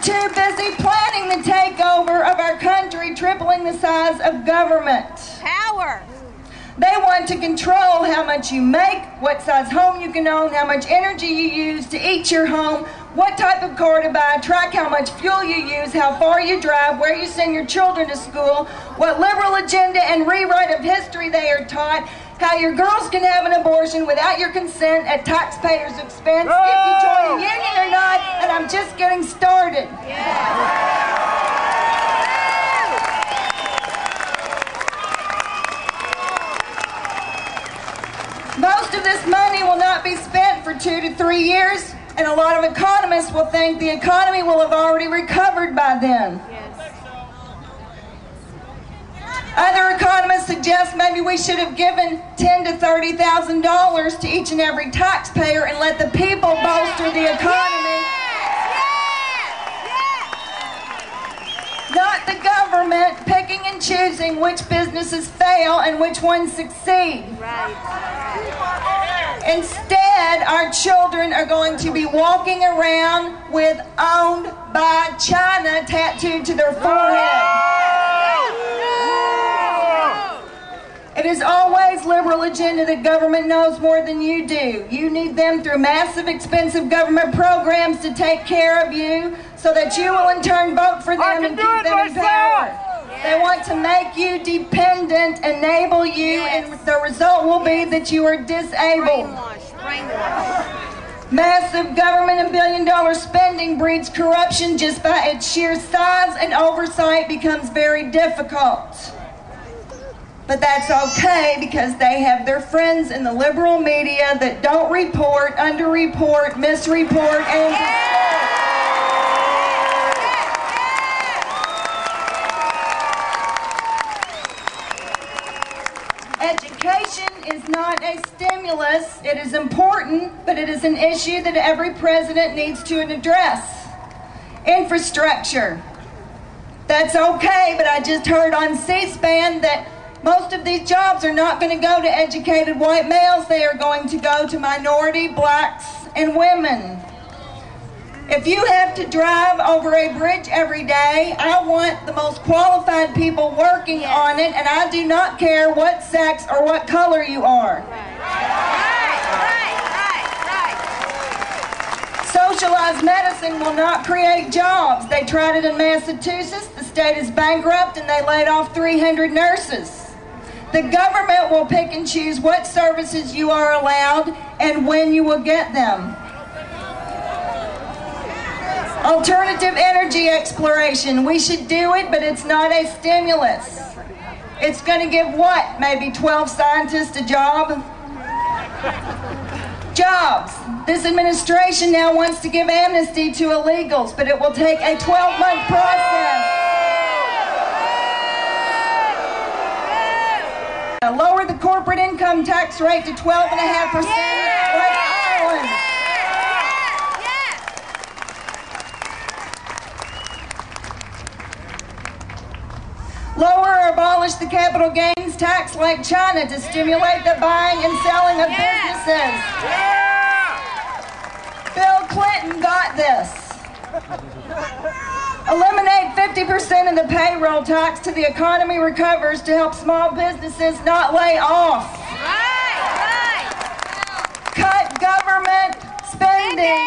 too busy planning the takeover of our country, tripling the size of government. Power. They want to control how much you make, what size home you can own, how much energy you use to eat your home, what type of car to buy, track how much fuel you use, how far you drive, where you send your children to school, what liberal agenda and rewrite of history they are taught, how your girls can have an abortion without your consent at taxpayers' expense, if you join a union or not, and I'm just getting started. Most of this money will not be spent for 2 to 3 years, and a lot of economists will think the economy will have already recovered by then. Other economists suggest maybe we should have given $10,000 to $30,000 to each and every taxpayer and let the people bolster the economy. Not the government picking and choosing which businesses fail and which ones succeed. Instead, our children are going to be walking around with "owned by China" tattooed to their forehead. It is always liberal agenda that government knows more than you do. You need them through massive, expensive government programs to take care of you so that you will in turn vote for them and keep them in power. They want to make you dependent, enable you, and the result will be that you are disabled. Massive government and billion-dollar spending breeds corruption just by its sheer size, and oversight becomes very difficult. But that's okay because they have their friends in the liberal media that don't report, underreport, misreport, and distort. Education is not a stimulus. It is important, but it is an issue that every president needs to address. Infrastructure. That's okay, but I just heard on C-SPAN that most of these jobs are not going to go to educated white males. They are going to go to minority, blacks, and women. If you have to drive over a bridge every day, I want the most qualified people working on it, and I do not care what sex or what color you are. Socialized medicine will not create jobs. They tried it in Massachusetts. The state is bankrupt, and they laid off 300 nurses. The government will pick and choose what services you are allowed and when you will get them. Alternative energy exploration. We should do it, but it's not a stimulus. It's going to give what? Maybe 12 scientists a job? Jobs. This administration now wants to give amnesty to illegals, but it will take a 12-month process. Lower the corporate income tax rate to 12.5% like Ireland. Lower or abolish the capital gains tax like China to stimulate the buying and selling of businesses. Bill Clinton got this. Eliminate 50% of the payroll tax till the economy recovers to help small businesses not lay off. Cut government spending.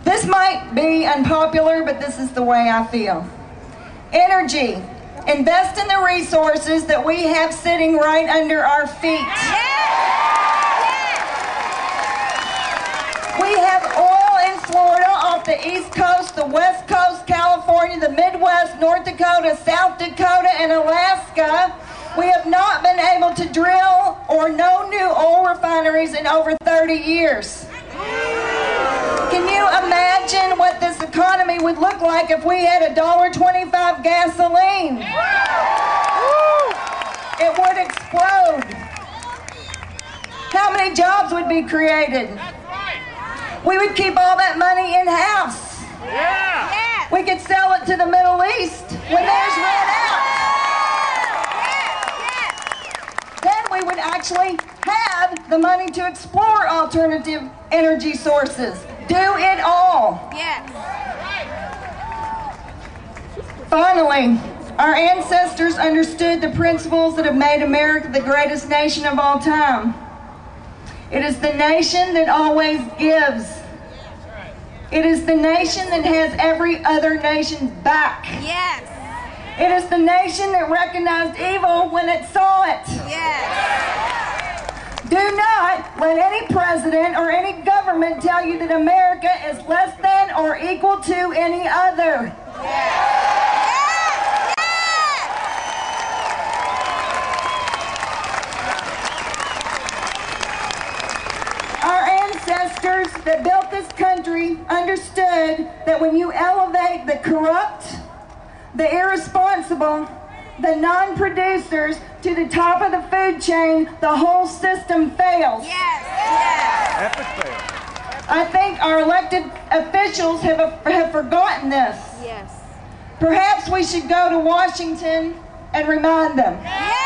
This might be unpopular, but this is the way I feel. Energy. Invest in the resources that we have sitting right under our feet. We have oil in Florida, off the East Coast, the West Coast, California, the Midwest, North Dakota, South Dakota, and Alaska. We have not been able to drill or no new oil refineries in over 30 years. Can you imagine what this economy would look like if we had $1.25 gasoline? It would explode. How many jobs would be created? We would keep all that money in-house. We could sell it to the Middle East when theirs ran out. Then we would actually have the money to explore alternative energy sources. Do it all. Yes. Finally, our ancestors understood the principles that have made America the greatest nation of all time. It is the nation that always gives. It is the nation that has every other nation's back. Yes. It is the nation that recognized evil when it saw it. Yes. Do not let any president or any government tell you that America is less than or equal to any other. Our ancestors that built this country understood that when you elevate the corrupt, the irresponsible, the non-producers to the top of the food chain, the whole system fails. Yes. Yes. Epic fail. I think our elected officials have forgotten this. Yes. Perhaps we should go to Washington and remind them. Yes.